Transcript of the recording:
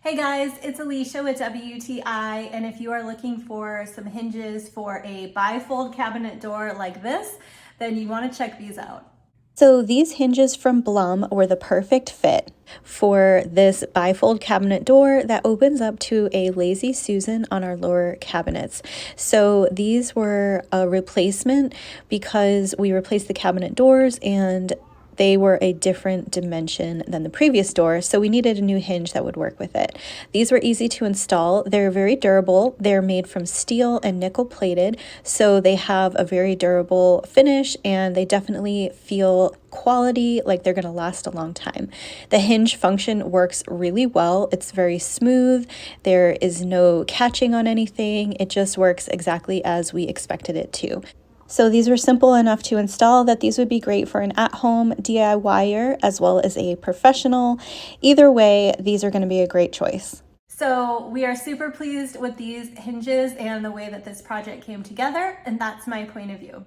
Hey guys, it's Alicia with WTI, and if you are looking for some hinges for a bifold cabinet door like this, then you want to check these out. So these hinges from Blum were the perfect fit for this bifold cabinet door that opens up to a Lazy Susan on our lower cabinets. So these were a replacement because we replaced the cabinet doors and they were a different dimension than the previous door, so we needed a new hinge that would work with it. These were easy to install. They're very durable. They're made from steel and nickel plated, so they have a very durable finish and they definitely feel quality, like they're going to last a long time. The hinge function works really well. It's very smooth. There is no catching on anything. It just works exactly as we expected it to. So these were simple enough to install that these would be great for an at-home DIYer as well as a professional. Either way, these are going to be a great choice. So we are super pleased with these hinges and the way that this project came together, and that's my point of view.